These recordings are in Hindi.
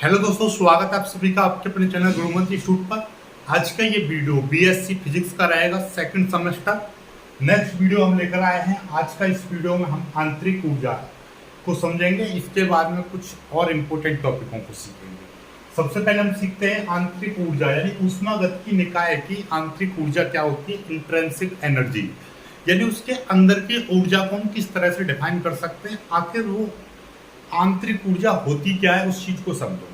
हेलो दोस्तों, स्वागत है आप सभी का आपके अपने चैनल गुरुमंत्र इंस्टीट्यूट पर। आज का ये वीडियो बीएससी फिजिक्स का रहेगा, सेकंड सेमेस्टर। नेक्स्ट वीडियो हम लेकर आए हैं। आज का इस वीडियो में हम आंतरिक ऊर्जा को समझेंगे, इसके बाद में कुछ और इम्पोर्टेंट टॉपिकों को सीखेंगे। सबसे पहले हम सीखते हैं आंतरिक ऊर्जा यानी ऊष्मागतिकी निकाय की आंतरिक ऊर्जा क्या होती है, इंट्रिंसिक एनर्जी, यानी उसके अंदर की ऊर्जा को हम किस तरह से डिफाइन कर सकते हैं। आखिर वो आंतरिक ऊर्जा होती क्या है, उस चीज को समझो।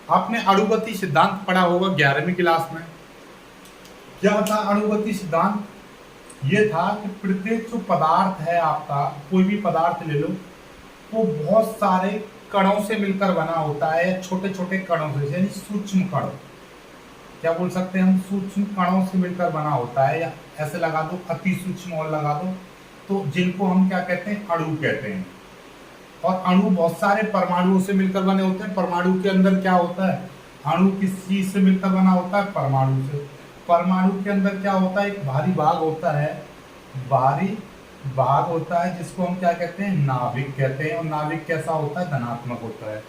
आपने अणुगति सिद्धांत पढ़ा होगा 11वीं क्लास में। क्या था अणुगति सिद्धांत? ये था कि प्रत्येक जो पदार्थ है, आपका कोई भी पदार्थ ले लो, वो बहुत सारे कणों से मिलकर बना होता है, छोटे छोटे कणों से, यानी सूक्ष्म कण। क्या बोल सकते हैं हम? सूक्ष्म कणों से मिलकर बना होता है, या ऐसे लगा दो अति सूक्ष्म और लगा दो, तो जिनको हम क्या कहते हैं, अणु कहते हैं। और अणु बहुत सारे परमाणुओं से मिलकर बने होते हैं। परमाणु के अंदर क्या होता है? अणु किस चीज से मिलकर बना होता है? परमाणु से। परमाणु के अंदर क्या होता है? एक भारी भाग होता है, भारी भाग होता है, जिसको हम क्या कहते हैं, नाभिक कहते हैं। और नाभिक कैसा होता है? धनात्मक होता है।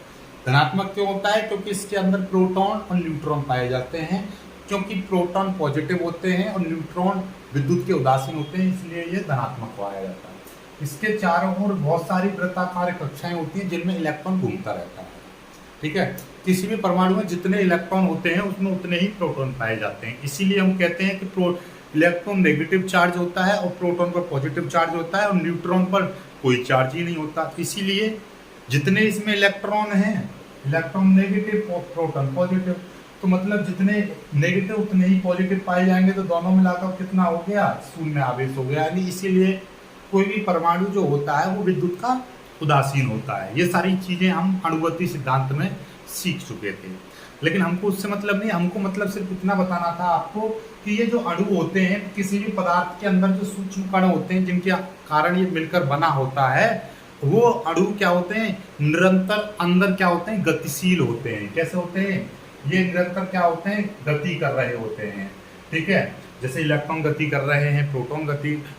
धनात्मक क्यों होता है? क्योंकि इसके अंदर प्रोटॉन और न्यूट्रॉन पाए जाते हैं। क्योंकि प्रोटॉन पॉजिटिव होते हैं और न्यूट्रॉन विद्युत के उदासीन होते हैं, इसलिए ये धनात्मक पाया जाता है। इसके चारों ओर बहुत सारी वृत्ताकार कक्षाएं होती हैं, जिनमें इलेक्ट्रॉन घूमता रहता है। ठीक है, किसी भी परमाणु में जितने इलेक्ट्रॉन होते हैं उसमें उतने ही प्रोटॉन पाए जाते हैं। इसीलिए हम कहते हैं कि इलेक्ट्रॉन नेगेटिव चार्ज होता है और प्रोटॉन पर पॉजिटिव चार्ज होता है, और न्यूट्रॉन पर कोई चार्ज ही नहीं होता। इसीलिए जितने इसमें इलेक्ट्रॉन हैं, इलेक्ट्रॉन नेगेटिव और प्रोटॉन पॉजिटिव, तो मतलब जितने नेगेटिव उतने ही पॉजिटिव पाए जाएंगे, तो दोनों मिलाकर कितना हो गया? शून्य आवेश हो गया। यानी इसीलिए कोई भी परमाणु जो होता है वो विद्युत का उदासीन होता है। ये सारी चीजें हम अणुगति सिद्धांत में सीख चुके थे, लेकिन हमको उससे मतलब नहीं। हमको मतलब सिर्फ इतना बताना था आपको कि ये जो अणु होते हैं, किसी भी पदार्थ के अंदर जो सूक्ष्म कण होते हैं, जिनके कारण ये मिलकर बना होता है, वो अणु क्या होते हैं? निरंतर अंदर क्या होते हैं? गतिशील होते हैं। कैसे होते हैं? ये निरंतर क्या होते हैं? गति कर रहे होते हैं। ठीक है, जैसे इलेक्ट्रॉन गति कर रहे हैं,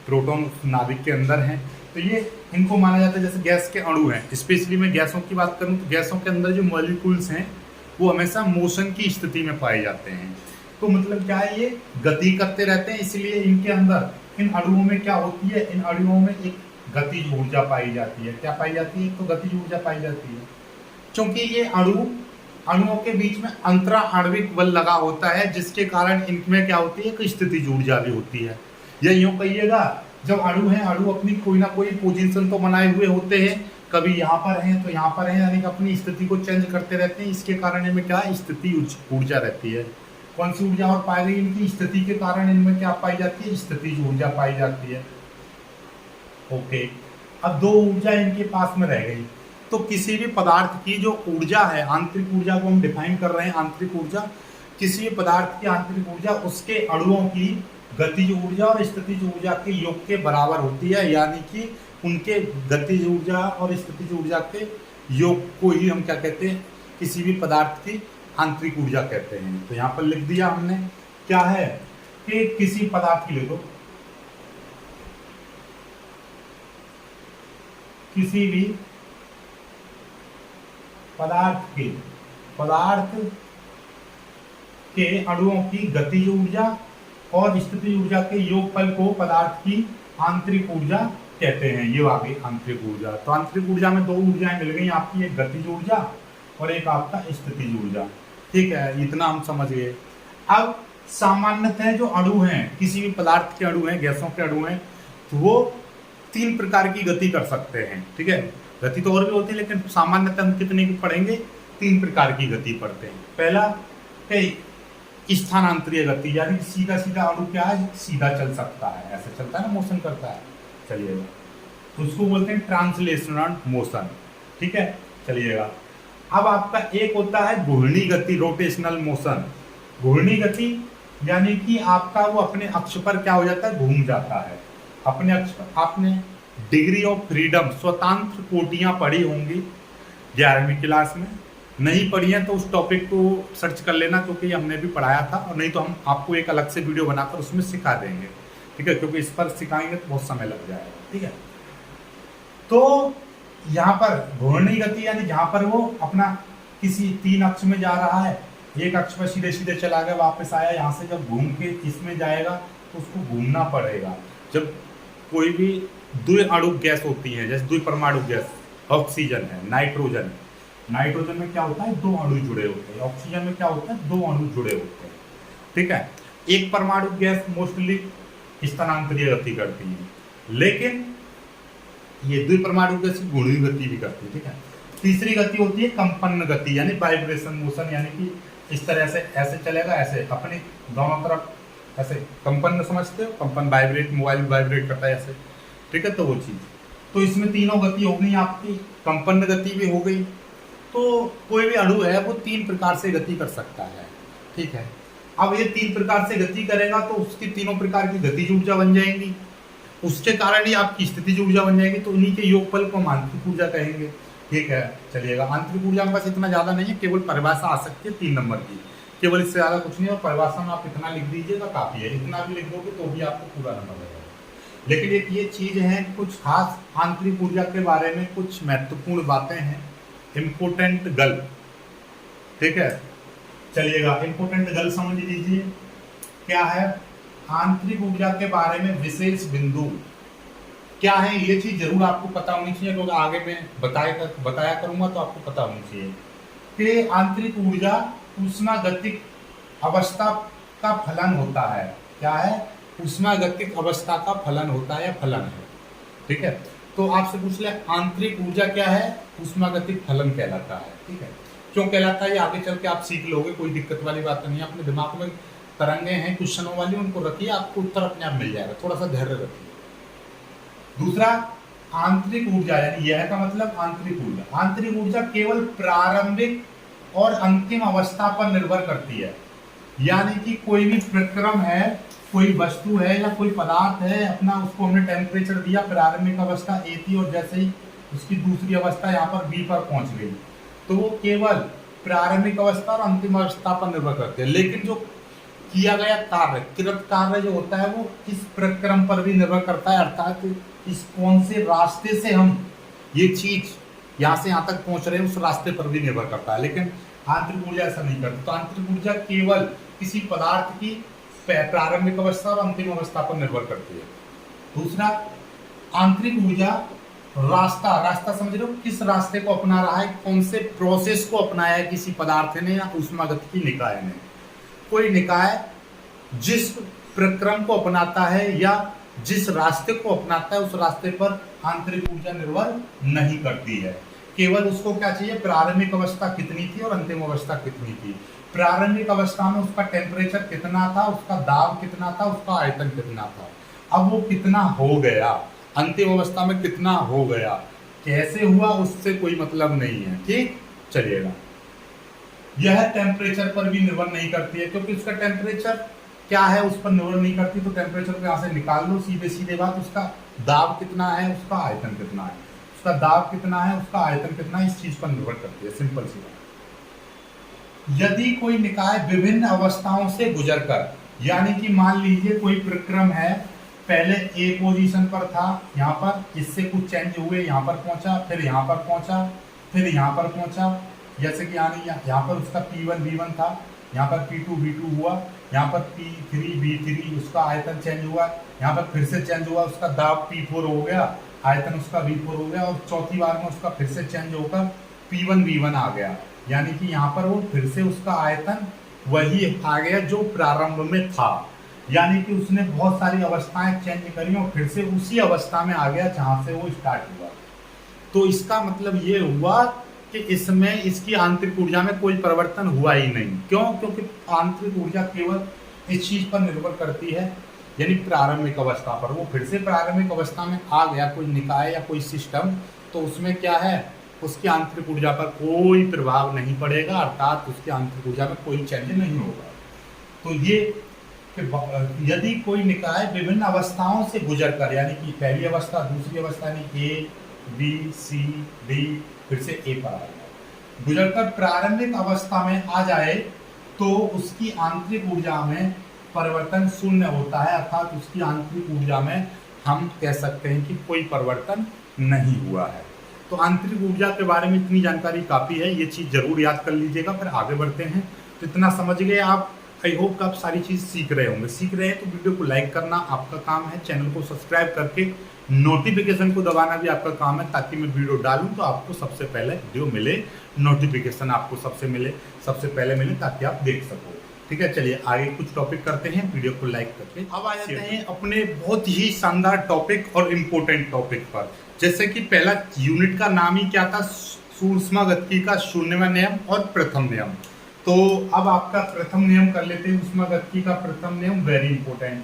प्रोटॉन नाभिक के अंदर हैं, तो ये इनको माना जाता है जैसे गैस के अणु हैं। स्पेशली मैं गैसों की बात करूं तो गैसों के अंदर जो मॉलिक्यूल्स हैं वो हमेशा मोशन की स्थिति में पाए जाते हैं। तो मतलब क्या है? ये गति करते रहते हैं, इसलिए इनके अंदर, इन अणुओं में क्या होती है? इन अणुओं में एक गतिज ऊर्जा पाई जाती है। क्या पाई जाती है? तो गतिज ऊर्जा पाई जाती है, क्योंकि ये अणुओं के बीच में अंतरा आणविक बल लगा होता है, जिसके कारण इनमें क्या होती है? एक स्थितिज ऊर्जा भी होती है। या यूं कहिएगा, जब अणु है, अणु अपनी कोई ना कोई पोजीशन तो बनाए हुए होते हैं, कभी यहाँ पर हैं तो यहाँ पर हैं, यानी कि अपनी स्थिति को चेंज करते रहते हैं। इसके कारण इनमें क्या? स्थिति ऊर्जा रहती है। कौन सी ऊर्जा और पाई गई? इनकी स्थिति के कारण इनमें क्या पाई जाती है? स्थितिज ऊर्जा पाई जाती है। ओके, अब दो ऊर्जा इनके पास में रह गई। तो किसी भी पदार्थ की जो ऊर्जा है, आंतरिक ऊर्जा को हम डिफाइन कर रहे हैं। आंतरिक ऊर्जा, किसी भी पदार्थ की आंतरिक ऊर्जा उसके अणुओं की गतिज ऊर्जा और स्थितिज ऊर्जा के योग के बराबर होती है, यानी कि उनके गतिज ऊर्जा और स्थितिज ऊर्जा के योग को ही हम क्या कहते हैं? किसी भी पदार्थ की आंतरिक ऊर्जा कहते हैं। तो यहाँ पर लिख दिया हमने, क्या है कि किसी पदार्थ की, ले दो, किसी भी पदार्थ के अणुओं की गतिज ऊर्जा और स्थितिज ऊर्जा के योगफल को पदार्थ की आंतरिक ऊर्जा कहते हैं। ये आ गई आंतरिक ऊर्जा। तो आंतरिक ऊर्जा में दो ऊर्जाएं मिल गई आपकी, एक गतिज ऊर्जा और एक आपका स्थितिज ऊर्जा। ठीक है, इतना हम समझ गए। अब सामान्यतः जो अणु हैं, किसी भी पदार्थ के अणु हैं, गैसों के अणु हैं, तो वो तीन प्रकार की गति कर सकते हैं। ठीक है, गति तो और भी होती है, लेकिन सामान्यतः हम कितने की पढ़ेंगे? तीन प्रकार की गति पढ़ते हैं। पहला स्थानांतरीय गति, यानी कि सीधा सीधा अणु क्या है? सीधा चल सकता है, ऐसे चलता है ना, मोशन करता है। चलिएगा, उसको बोलते हैं ट्रांसलेशनल मोशन। ठीक है, चलिएगा। अब आपका एक होता है घूर्णी गति, रोटेशनल मोशन। घूर्णी गति यानी कि आपका वो अपने अक्ष पर क्या हो जाता है? घूम जाता है अपने अक्ष पर। आपने डिग्री ऑफ फ्रीडम, स्वतंत्र कोटियां पढ़ी होंगी 11वीं क्लास में। नहीं पढ़ी है तो उस टॉपिक को सर्च कर लेना, क्योंकि हमने भी पढ़ाया था, और नहीं तो हम आपको एक अलग से वीडियो बनाकर उसमें सिखा देंगे। ठीक है, क्योंकि इस पर सिखाएंगे तो बहुत समय लग जाएगा। ठीक है, तो यहाँ पर घूर्णी गति यानी जहाँ पर वो अपना किसी 3 अक्ष में जा रहा है, एक अक्ष पर सीधे सीधे चला गया, वापस आया, यहाँ से जब घूम के इसमें जाएगा तो उसको घूमना पड़ेगा। जब कोई भी द्विअणु गैस होती है, जैसे द्विपरमाणु गैस, ऑक्सीजन है, नाइट्रोजन है, नाइट्रोजन में क्या होता है 2 अणु जुड़े होते हैं, ऑक्सीजन में क्या होता है 2 अणु जुड़े होते हैं, ठीक है। एक परमाणु गैस मोस्टली स्थानांतरीय गति करती है, लेकिन ये द्विपरमाणु गैस गुणीय गति भी करती है, ठीक है। तीसरी गति होती है कंपन गति, यानी वाइब्रेशन मोशन, यानी कि इस तरह से ऐसे चलेगा, ऐसे अपनी दोनों तरफ ऐसे कंपन समझते हो, कंपन वाइब्रेट, मोबाइल वाइब्रेट करता है ऐसे, ठीक है। तो वो चीज, तो इसमें तीनों गति हो गई आपकी, कंपन गति भी हो गई। तो कोई भी अणु है वो 3 प्रकार से गति कर सकता है, ठीक है। अब ये 3 प्रकार से गति करेगा तो उसकी तीनों प्रकार की गतिज ऊर्जा बन जाएंगी, उसके कारण ही आपकी स्थितिज ऊर्जा बन जाएगी। तो उन्हीं के योगफल को हम आंतरिक ऊर्जा कहेंगे, ठीक है। चलिएगा, आंतरिक ऊर्जा में बस इतना ज्यादा नहीं है, केवल परिभाषा आ सकती है 3 नंबर की, केवल इससे ज्यादा कुछ नहीं है। और परिभाषा में आप इतना लिख दीजिएगा काफी है, इतना भी लिख दोगे तो भी आपको पूरा नंबर लगेगा। लेकिन एक ये चीज है, कुछ खास आंतरिक ऊर्जा के बारे में कुछ महत्वपूर्ण बातें हैं, इम्पोर्टेंट गल, ठीक है। चलिएगा, इम्पोर्टेंट गल समझ लीजिए क्या है। आंतरिक ऊर्जा के बारे में विशेष बिंदु क्या है, ये चीज जरूर आपको पता होनी चाहिए, क्योंकि आगे मैं बताया करूंगा तो आपको पता होनी चाहिए कि आंतरिक ऊर्जा ऊष्मागतिक अवस्था का फलन होता है। क्या है? ऊष्मागतिक अवस्था का फलन होता है या फलन है, ठीक है। तो आपसे पूछ ले आंतरिक ऊर्जा क्या है, ऊष्मागतिक फलन कहलाता है, ठीक है। क्यों कहलाता है ये आगे चल के आप सीख लोगे, कोई दिक्कत वाली बात नहीं है। अपने दिमाग में तरंगे हैं क्वेश्चनों वाली, उनको रखिए, आपको उत्तर अपने आप मिल जाएगा, थोड़ा सा धैर्य रखिए। दूसरा, आंतरिक ऊर्जा, यानी यह का मतलब आंतरिक ऊर्जा। आंतरिक ऊर्जा केवल प्रारंभिक और अंतिम अवस्था पर निर्भर करती है, यानी कि कोई भी प्रक्रम है, कोई वस्तु है या कोई पदार्थ है, अपना उसको हमने टेम्परेचर दिया, प्रारंभिक अवस्था ए थी और जैसे ही उसकी दूसरी अवस्था यहाँ पर बी पर पहुंच गई, तो वो केवल प्रारंभिक अवस्था और अंतिम अवस्था पर निर्भर करते हैं। लेकिन जो किया गया कार्य, कृत कार्य जो होता है, वो इस प्रक्रम पर भी निर्भर करता है, अर्थात इस कौन से रास्ते से हम ये चीज यहाँ से यहाँ तक पहुंच रहे हैं, उस रास्ते पर भी निर्भर करता है। लेकिन आंतरिक ऊर्जा ऐसा नहीं करती। तो आंतरिक ऊर्जा केवल किसी पदार्थ की प्रारंभिक अवस्था और अंतिम अवस्था पर निर्भर करती है। दूसरा, आंतरिक ऊर्जा रास्ता समझ रहे हो, किस रास्ते को अपना रहा है, कौन से प्रोसेस को अपनाया है किसी पदार्थ ने या ऊष्मागतिकी निकाय ने। कोई निकाय जिस प्रक्रम को अपनाता है या जिस रास्ते को अपनाता है, उस रास्ते पर आंतरिक ऊर्जा निर्भर नहीं करती है। केवल उसको क्या चाहिए, प्रारंभिक अवस्था कितनी थी और अंतिम अवस्था कितनी थी। प्रारंभिक अवस्था में उसका टेम्परेचर कितना था, उसका दाब कितना था, उसका आयतन कितना था, अब वो कितना हो गया, अंतिम अवस्था में कितना हो गया, कैसे हुआ, उससे कोई मतलब नहीं है, ठीक। चलिएगा, यह टेम्परेचर पर भी निर्भर नहीं करती है, क्योंकि उसका टेम्परेचर क्या है उस पर निर्भर नहीं करती। तो टेम्परेचर को यहाँ से निकाल लो, सीधे बात, उसका दाब कितना है, उसका आयतन कितना है, उसका दाब कितना है, उसका आयतन कितना है, इस चीज पर निर्भर करती है, सिंपल सी बात। यदि कोई निकाय विभिन्न अवस्थाओं से गुजरकर, यानी कि मान लीजिए कोई प्रक्रम है, पहले ए पोजीशन पर था, यहाँ पर इससे कुछ चेंज हुए, यहाँ पर पहुंचा, फिर यहाँ पर पहुंचा, फिर यहाँ पर पहुंचा, जैसे कि यहाँ पर उसका P1 V1 था, यहाँ पर P2 V2 हुआ, यहाँ पर P3 V3, उसका आयतन चेंज हुआ, यहाँ पर फिर से चेंज हुआ, उसका दाब P4 हो गया, आयतन उसका V4 हो गया, और चौथी बार में उसका फिर से चेंज होकर P1 V1 आ गया, यानी कि यहाँ पर वो फिर से उसका आयतन वही आ गया जो प्रारंभ में था, यानी कि उसने बहुत सारी अवस्थाएं चेंज करी और फिर से उसी अवस्था में आ गया जहां से वो स्टार्ट हुआ। तो इसका मतलब ये हुआ कि इसमें इसकी आंतरिक ऊर्जा में कोई परिवर्तन हुआ ही नहीं। क्यों? क्योंकि आंतरिक ऊर्जा केवल इस चीज पर निर्भर करती है, यानी प्रारंभिक अवस्था पर। वो फिर से प्रारंभिक अवस्था में आ गया कोई निकाय या कोई सिस्टम, तो उसमें क्या है, उसकी आंतरिक ऊर्जा पर कोई प्रभाव नहीं पड़ेगा, अर्थात उसकी आंतरिक ऊर्जा में कोई चेंज नहीं होगा। तो ये यदि कोई निकाय विभिन्न अवस्थाओं से गुजरकर, यानी कि पहली अवस्था, दूसरी अवस्था, यानी ए बी सी डी, फिर से ए पर आ जाए, गुजरकर प्रारंभिक अवस्था में आ जाए, तो उसकी आंतरिक ऊर्जा में परिवर्तन शून्य होता है, अर्थात उसकी आंतरिक ऊर्जा में हम कह सकते हैं कि कोई परिवर्तन नहीं हुआ है। तो आंतरिक ऊर्जा के बारे में इतनी जानकारी काफ़ी है, ये चीज़ जरूर याद कर लीजिएगा। फिर आगे बढ़ते हैं। तो इतना समझ गए आप। आई होप आप सारी चीज़ सीख रहे होंगे। सीख रहे हैं तो वीडियो को लाइक करना आपका काम है, चैनल को सब्सक्राइब करके नोटिफिकेशन को दबाना भी आपका काम है, ताकि मैं वीडियो डालूं तो आपको सबसे पहले वीडियो मिले, नोटिफिकेशन आपको सबसे पहले मिले, ताकि आप देख सको। ठीक है, चलिए आगे कुछ टॉपिक करते हैं, वीडियो को लाइक करके। अब आ जाते हैं अपने बहुत ही शानदार टॉपिक और इम्पोर्टेंट टॉपिक पर। जैसे कि पहला यूनिट का नाम ही क्या था, ऊष्मागतिकी का शून्यवां नियम और प्रथम नियम। तो अब आपका प्रथम नियम कर लेते हैं, ऊष्मागतिकी का प्रथम नियम, वेरी इंपॉर्टेंट।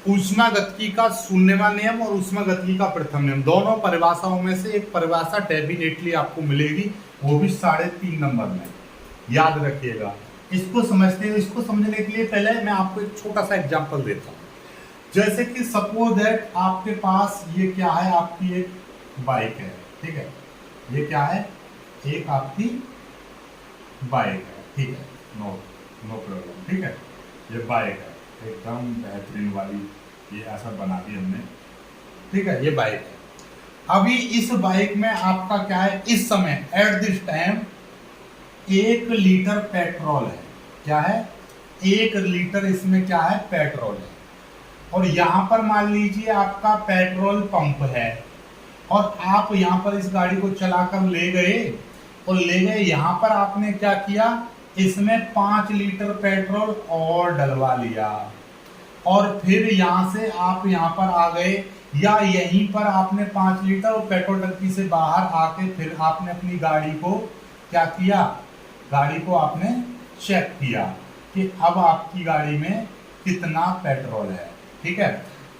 ऊष्मागतिकी का शून्यवां नियम और ऊष्मागतिकी का प्रथम नियम, दोनों परिभाषाओं में से एक परिभाषा डेफिनेटली आपको मिलेगी, वो भी 3.5 नंबर में। याद रखिएगा, इसको समझते हैं। इसको समझने के लिए पहले मैं आपको एक छोटा सा एग्जांपल देता हूँ। जैसे कि सपोज दैट आपके पास ये क्या है, आपकी एक बाइक है। ठीक है, ये क्या है, एक आपकी बाइक है। ठीक है, नो प्रॉब्लम। ठीक है, ये बाइक है, एकदम बेहतरीन वाली, ये ऐसा बना दी हमने। ठीक है, ये बाइक है। अभी इस बाइक में आपका क्या है, इस समय at this time 1 litre petrol है। क्या है, 1 लीटर इसमें क्या है, पेट्रोल है। और यहाँ पर मान लीजिए आपका पेट्रोल पंप है, और आप यहाँ पर इस गाड़ी को चलाकर ले गए, और यहाँ पर आपने क्या किया, इसमें 5 लीटर पेट्रोल और डलवा लिया, और फिर यहाँ से आप यहाँ पर आ गए, या यहीं पर आपने 5 लीटर और पेट्रोल टंकी से बाहर आके फिर आपने अपनी गाड़ी को क्या किया, गाड़ी को आपने चेक किया कि अब आपकी गाड़ी में कितना पेट्रोल है। ठीक है,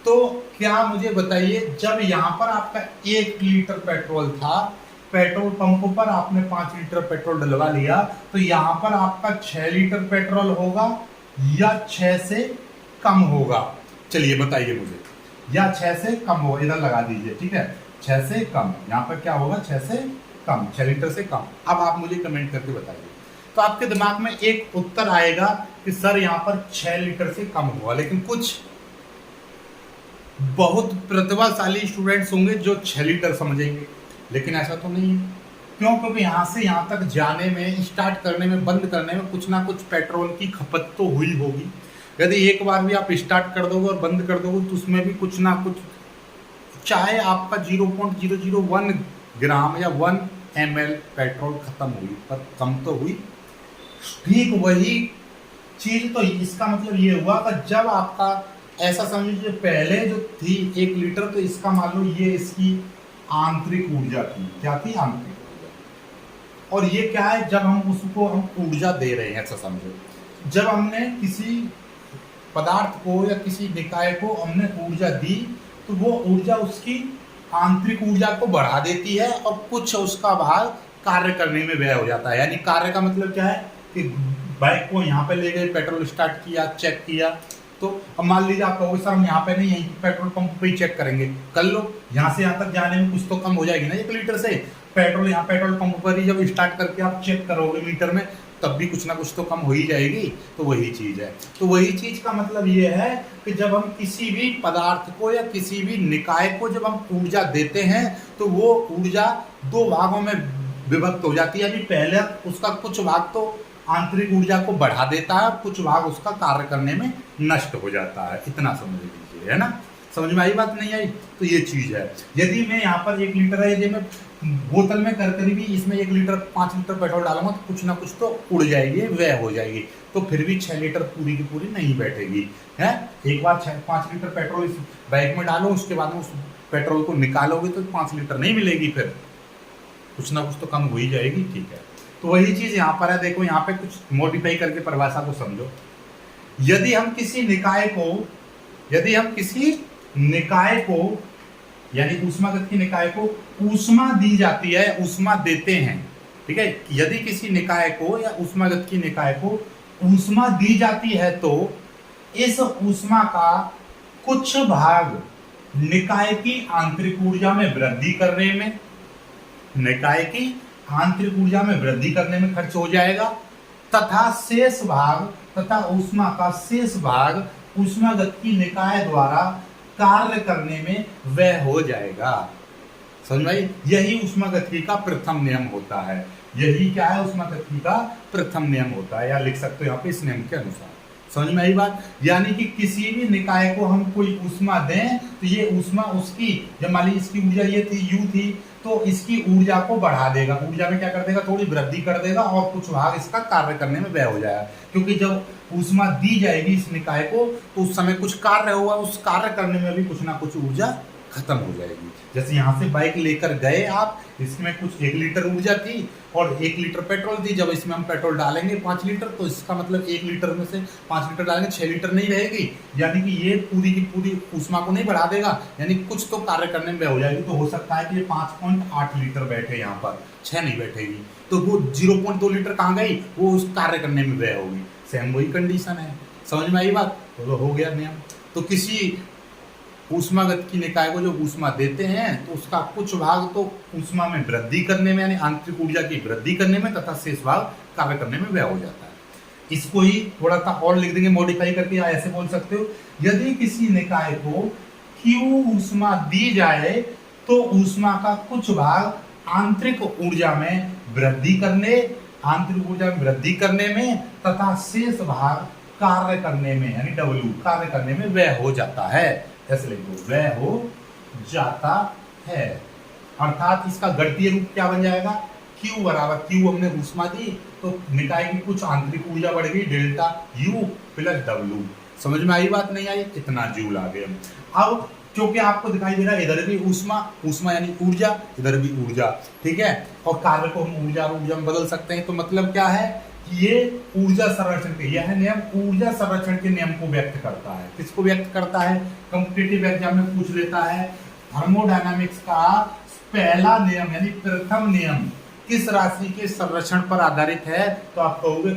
तो क्या मुझे बताइए, जब यहाँ पर आपका 1 लीटर पेट्रोल था, पेट्रोल पंप पर आपने 5 लीटर पेट्रोल डलवा लिया, तो यहाँ पर आपका 6 लीटर पेट्रोल होगा या 6 से कम होगा? चलिए बताइए मुझे, या 6 से कम होगा, इधर लगा दीजिए। ठीक है, 6 से कम, यहाँ पर क्या होगा, 6 से कम, 6 लीटर से कम। अब आप मुझे कमेंट करके बताइए। तो आपके दिमाग में एक उत्तर आएगा कि सर यहाँ पर 6 लीटर से कम होगा, लेकिन कुछ बहुत प्रतिभाशाली स्टूडेंट्स होंगे जो 6 लीटर समझेंगे, लेकिन ऐसा तो नहीं है। क्यों? क्योंकि यहाँ से यहाँ तक जाने में, स्टार्ट करने में, बंद करने में कुछ ना कुछ पेट्रोल की खपत तो हुई होगी। यदि एक बार भी आप स्टार्ट कर दोगे और बंद कर दोगे तो उसमें भी कुछ ना कुछ, चाहे आपका 0.001 ग्राम या 1 ml पेट्रोल खत्म हुई, पर कम तो हुई। ठीक वही चीज, तो इसका मतलब ये हुआ कि जब आपका ऐसा समझिए, पहले जो थी 1 लीटर, तो इसका मान लो ये इसकी आंतरिक ऊर्जा थी। क्या थी? आंतरिक ऊर्जा। और ये क्या है, जब हम उसको हम ऊर्जा दे रहे हैं, ऐसा समझो, जब हमने किसी पदार्थ को या किसी निकाय को हमने ऊर्जा दी, तो वो ऊर्जा उसकी आंतरिक ऊर्जा को बढ़ा देती है, और कुछ उसका भाग कार्य करने में व्यय हो जाता है। यानी कार्य का मतलब क्या है कि बाइक को यहाँ पे ले गए, पेट्रोल स्टार्ट किया, चेक किया, तो अब मान लीजिए आप कहोगे सर हम यहाँ पे नहीं, यहीं पेट्रोल पंप पे ही चेक करेंगे। कर लो, यहाँ से यहाँ तक जाने में कुछ तो कम हो जाएगी ना 1 लीटर से। पेट्रोल यहाँ पेट्रोल पंप पर ही जब स्टार्ट करके आप चेक करोगे मीटर में, तब भी कुछ ना कुछ तो कम हो ही जाएगी। तो वही चीज़ है। तो वही चीज़ का मतलब ये है कि जब हम किसी भी पदार्थ को या किसी भी निकाय को जब हम ऊर्जा देते हैं, तो वो ऊर्जा 2 भागों में विभक्त हो जाती है। अभी पहले उसका कुछ भाग तो आंतरिक ऊर्जा को बढ़ा देता है, कुछ भाग उसका कार्य करने में नष्ट हो जाता है। इतना समझ लीजिए, है ना? समझ में आई बात? नहीं आई? तो ये चीज़ है। यदि मैं यहाँ पर 1 लीटर है, यदि मैं बोतल में कर भी इसमें 1 लीटर 5 लीटर पेट्रोल डालूंगा, तो कुछ ना कुछ तो उड़ जाएगी, व्यय हो जाएगी। तो फिर भी 6 लीटर पूरी की पूरी नहीं बैठेगी, है। एक बार 5 लीटर पेट्रोल इस बाइक में डालो, उसके बाद में उस पेट्रोल को निकालोगे तो 5 लीटर नहीं मिलेगी, फिर कुछ ना कुछ तो कम हो ही जाएगी। ठीक है, तो वही चीज़ यहाँ पर है। देखो यहाँ पे कुछ मॉडिफाई करके परिभाषा को समझो। यदि हम किसी निकाय को यानी ऊष्मागतिकी निकाय को ऊष्मा दी जाती है, ऊष्मा देते हैं, ठीक है। यदि किसी निकाय को या ऊष्मागतिकी निकाय को ऊष्मा दी जाती है, तो इस ऊष्मा का कुछ भाग निकाय की आंतरिक ऊर्जा में वृद्धि करने में खर्च हो जाएगा, तथा ऊष्मा का शेष भाग ऊष्मागतिकी निकाय द्वारा कार्य करने में व्यय हो जाएगा। समझ में आई? यही ऊष्मागतिकी का प्रथम नियम होता है। यही क्या है? ऊष्मागतिकी का प्रथम नियम होता है, या लिख सकते हो यहाँ पे इस नियम के अनुसार। समझ में आई बात? यानी कि किसी भी निकाय को हम कोई ऊष्मा दें तो ये ऊष्मा उसकी, जब मान ली इसकी ऊर्जा ये थी U थी, तो इसकी ऊर्जा को बढ़ा देगा, ऊर्जा में क्या कर देगा? थोड़ी वृद्धि कर देगा और कुछ भाग इसका कार्य करने में व्यय हो जाएगा। क्योंकि जब ऊष्मा दी जाएगी इस निकाय को तो उस समय कुछ कार्य होगा, उस कार्य करने में भी कुछ ना कुछ ऊर्जा खत्म हो जाएगी। जैसे यहाँ से बाइक लेकर गए आप, इसमें कुछ 1 लीटर ऊर्जा थी और 1 लीटर पेट्रोल थी। जब इसमें हम पेट्रोल डालेंगे 5 लीटर, तो इसका मतलब 1 लीटर में से 5 लीटर डालेंगे 6 लीटर नहीं रहेगी, यानी कि ये पूरी की पूरी ऊष्मा को नहीं बढ़ा देगा, यानी कुछ तो कार्य करने में हो जाएगी। तो हो सकता है कि ये 5.8 लीटर बैठे यहाँ पर, 6 नहीं बैठेगी, तो वो 0.2 लीटर कहाँ गई? वो उस कार्य करने में व्यय होगी। सेम वही कंडीशन है। समझ में आई बात? तो हो गया नियम। तो किसी ऊष्मागतिकी निकाय को जो ऊष्मा देते हैं तो उसका कुछ भाग तो ऊष्मा में वृद्धि करने में, यानी आंतरिक ऊर्जा की वृद्धि करने में, तथा शेष भाग कार्य करने में व्यय हो जाता है। इसको ही थोड़ा सा और लिख देंगे मॉडिफाई करके, या ऐसे बोल सकते हो, यदि किसी निकाय को Q ऊष्मा दी जाए तो ऊष्मा का कुछ भाग आंतरिक ऊर्जा में वृद्धि करने में तथा शेष भाग कार्य करने में, यानी W कार्य करने में व्यय हो जाता है। ऐसे लिख दो, व्यय हो जाता है। अर्थात इसका गणितीय रूप क्या बन जाएगा? Q बराबर, Q हमने ऊष्मा दी तो निकाय की कुछ आंतरिक ऊर्जा बढ़ गई, डेल्टा U प्लस W। समझ में आई बात? नहीं आई? कितना जूल आ गया। अब क्योंकि आपको दिखाई दे रहा है इधर भी ऊष्मा यानी ऊर्जा, इधर भी ऊर्जा, ठीक है, और कार्य को हम ऊर्जा में बदल सकते हैं। तो मतलब क्या है कि ये ऊर्जा संरक्षण के, यह नियम ऊर्जा संरक्षण के नियम को व्यक्त करता है। किसको व्यक्त करता है? कॉम्पिटिटिव एग्जाम में पूछ लेता है, थर्मोडायनामिक्स का पहला नियम यानी प्रथम नियम किस राशि के संरक्षण पर आधारित है? तो आप कहोगे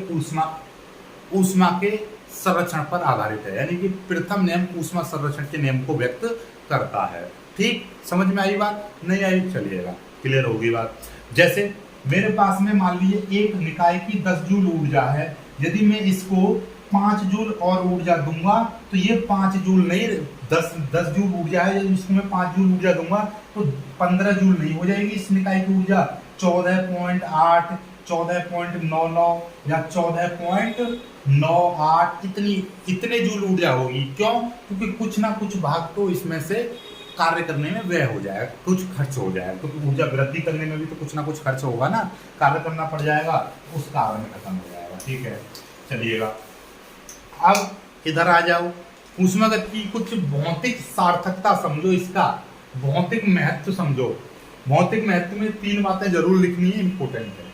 ऊष्मा के संरक्षण पर आधारित है, यानी कि प्रथम नियम ऊष्मा संरक्षण के नियम को व्यक्त करता है। ठीक, समझ में आई बात? नहीं आई? चलिएगा, क्लियर होगी बात। जैसे मेरे पास में मान लीजिए एक निकाय की 10 जूल ऊर्जा है, यदि मैं इसको 5 जूल और ऊर्जा दूंगा तो ये 5 जूल नहीं, 10 जूल ऊर्जा है, यदि इसको मैं 5 जूल ऊर्जा दूंगा तो 15 जूल नहीं हो जाएगी इस निकाय की ऊर्जा, 14.8, 14.99 या 14.98 इतने जूल ऊर्जा होगी। क्यों? क्योंकि कुछ ना कुछ भाग तो इसमें से कार्य करने में व्यय हो जाएगा, कुछ खर्च हो जाएगा, क्योंकि ऊर्जा वृद्धि करने में भी तो कुछ ना कुछ खर्च होगा ना, कार्य करना पड़ जाएगा, उस कार्य में खत्म हो जाएगा। ठीक है, चलिएगा अब इधर आ जाओ। ऊष्मागतिकी की कुछ भौतिक सार्थकता समझो, इसका भौतिक महत्व समझो। भौतिक महत्व में 3 बातें जरूर लिखनी है, इंपॉर्टेंट है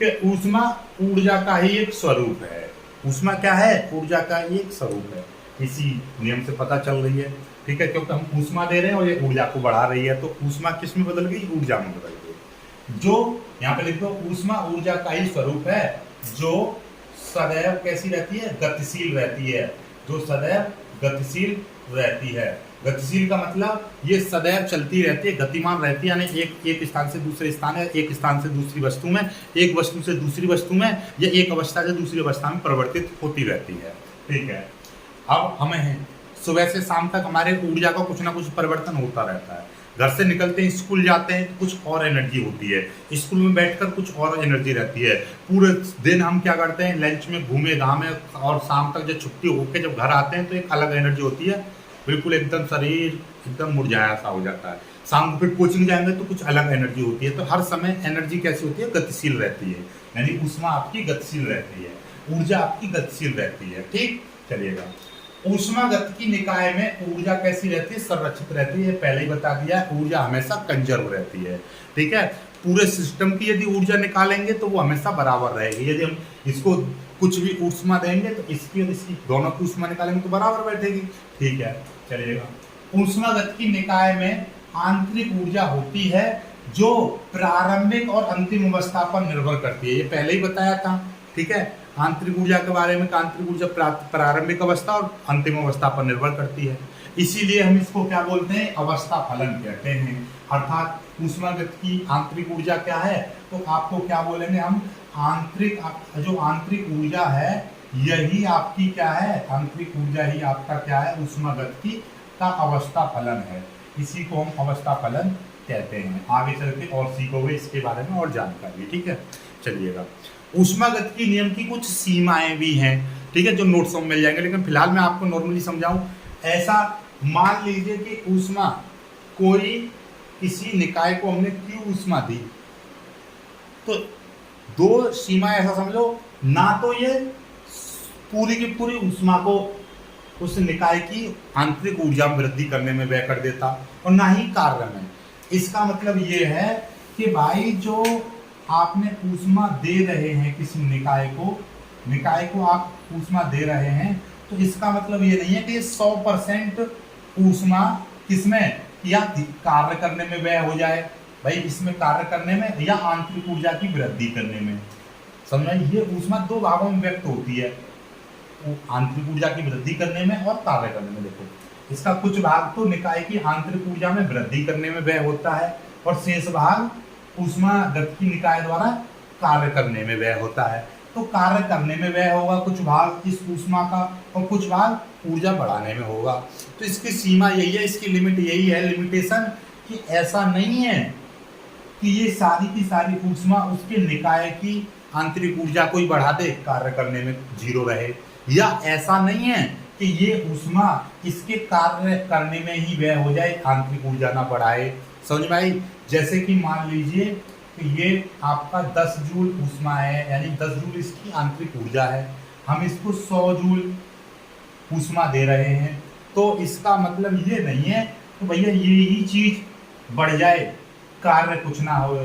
कि ऊष्मा ऊर्जा का ही एक स्वरूप है। ऊष्मा क्या है? ऊर्जा का ही एक स्वरूप है। इसी नियम से पता चल रही है, ठीक है, क्योंकि हम ऊष्मा दे रहे हैं और ये ऊर्जा को बढ़ा रही है, तो ऊष्मा किस में बदल गई? ऊर्जा में बदल गई। जो यहाँ पे लिख दो, ऊष्मा ऊर्जा का ही स्वरूप है जो सदैव कैसी रहती है? गतिशील रहती है, जो सदैव गतिशील रहती है। गतिशील का मतलब ये सदैव चलती रहती है, गतिमान रहती है, यानी एक स्थान से दूसरे स्थान है, एक स्थान से दूसरी वस्तु में, एक वस्तु से दूसरी वस्तु में, या एक अवस्था से दूसरी अवस्था में परिवर्तित होती रहती है। ठीक है, अब हमें सुबह से शाम तक हमारे ऊर्जा का कुछ ना कुछ परिवर्तन होता रहता है। घर से निकलते हैं, स्कूल जाते हैं तो कुछ और एनर्जी होती है, स्कूल में बैठकर कुछ और एनर्जी रहती है, पूरे दिन हम क्या करते हैं? लंच में घूमे घामे, और शाम तक जब छुट्टी होकर जब घर आते हैं तो एक अलग एनर्जी होती है, बिल्कुल एकदम शरीर एकदम मुरझाया सा हो जाता है। शाम को फिर कोचिंग जाएंगे तो कुछ अलग एनर्जी होती है। तो हर समय एनर्जी कैसी होती है? गतिशील रहती है, यानी ऊष्मा आपकी गतिशील रहती है, ऊर्जा आपकी गतिशील रहती है। ठीक, चलिएगा। ऊष्मागतिकी निकाय में ऊर्जा कैसी रहती है? संरक्षित रहती है, पहले ही बता दिया, ऊर्जा हमेशा कंजर्व रहती है। ठीक है, पूरे सिस्टम की यदि ऊर्जा निकालेंगे तो वो हमेशा बराबर रहेगी। यदि हम इसको कुछ भी ऊष्मा देंगे तो इसकी और इसकी दोनों की ऊष्मा निकालेंगे तो बराबर बैठेगी। ठीक है, चलिएगा। ऊष्मागतिकी निकाय में आंतरिक ऊर्जा होती है जो प्रारंभिक और अंतिम अवस्था पर निर्भर करती है, ये पहले ही बताया था। ठीक है, आंतरिक ऊर्जा के बारे में, आंतरिक ऊर्जा प्रारंभिक अवस्था और अंतिम अवस्था पर निर्भर करती है, इसीलिए हम इसको क्या बोलते हैं? अवस्था फलन कहते हैं। अर्थात ऊष्मागतिकी आंतरिक ऊर्जा क्या है? तो आपको क्या बोलेंगे हम? जो आंतरिक ऊर्जा है यही आपकी क्या है? आंतरिक ऊर्जा ही आपका क्या है? ऊष्मागतिकी का अवस्था फलन है, इसी को हम अवस्था फलन कहते हैं। आगे चल के और सीखोगे इसके बारे में और जानकारी, ठीक है। चलिएगा, ऊष्मागतिकी नियम की कुछ सीमाएं भी हैं, ठीक है, जो नोट्स में मिल जाएंगे, लेकिन फिलहाल मैं आपको नॉर्मली समझाऊं। ऐसा मान लीजिए कि ऊष्मा, कोई किसी निकाय को हमने Q ऊष्मा दी, तो दो सीमा ऐसा समझो, ना तो ये पूरी की पूरी ऊष्मा को उस निकाय की आंतरिक ऊर्जा में वृद्धि करने में व्यय कर देता, और ना ही कार्य में। इसका मतलब ये है कि भाई जो आपने ऊष्मा दे रहे हैं किसी निकाय को आप ऊष्मा दे रहे हैं, तो इसका मतलब ये नहीं है कि 100% ऊष्मा किसमें या कार्य करने में व्यय हो जाए, भाई इसमें कार्य करने में या आंतरिक ऊर्जा की वृद्धि करने में। समझ, ये ऊष्मा दो भागों में व्यक्त होती है, आंतरिक ऊर्जा की वृद्धि करने में और कार्य करने में। देखो, इसका कुछ भाग तो निकाय की आंतरिक ऊर्जा में वृद्धि करने में व्यय होता है, और शेष भाग ऊष्मागतिकी निकाय द्वारा कार्य करने में व्यय होता है। तो कार्य करने में व्यय होगा कुछ भाग इस ऊष्मा का, और कुछ भाग ऊर्जा बढ़ाने में होगा। तो इसकी सीमा यही है, इसकी लिमिट यही है, लिमिटेशन, कि ऐसा नहीं है कि ये सारी की सारी ऊष्मा उसके निकाय की आंतरिक ऊर्जा को ही बढ़ा दे, कार्य करने में जीरो रहे, या ऐसा नहीं है कि ये ऊष्मा इसके कार्य करने में ही व्यय हो जाए, आंतरिक ऊर्जा ना बढ़ाए। समझ में आई? जैसे कि मान लीजिए कि ये आपका 10 जूल ऊष्मा है, यानी 10 जूल इसकी आंतरिक ऊर्जा है, हम इसको 100 जूल ऊष्मा दे रहे हैं, तो इसका मतलब ये नहीं है कि भैया ये ही चीज बढ़ जाए, कार्य कुछ ना हो,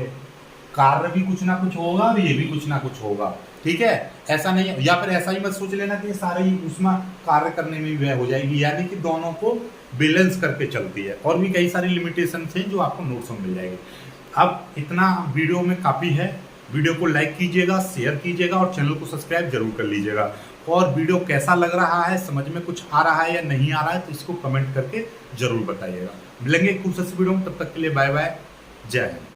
कार्य भी कुछ ना कुछ होगा और ये भी कुछ ना कुछ होगा, ठीक है। ऐसा नहीं है, या फिर ऐसा ही मत सोच लेना कि सारी ही ऊष्मा कार्य करने में व्यय हो जाएगी, यानी कि दोनों को बैलेंस करके चलती है। और भी कई सारी लिमिटेशन हैं जो आपको नोट्स में मिल जाएगी। अब इतना वीडियो में काफ़ी है, वीडियो को लाइक कीजिएगा, शेयर कीजिएगा और चैनल को सब्सक्राइब जरूर कर लीजिएगा। और वीडियो कैसा लग रहा है, समझ में कुछ आ रहा है या नहीं आ रहा है, तो इसको कमेंट करके जरूर बताइएगा। मिलेंगे खूबसूरत वीडियो में, तब तक के लिए बाय बाय, जय हिंद।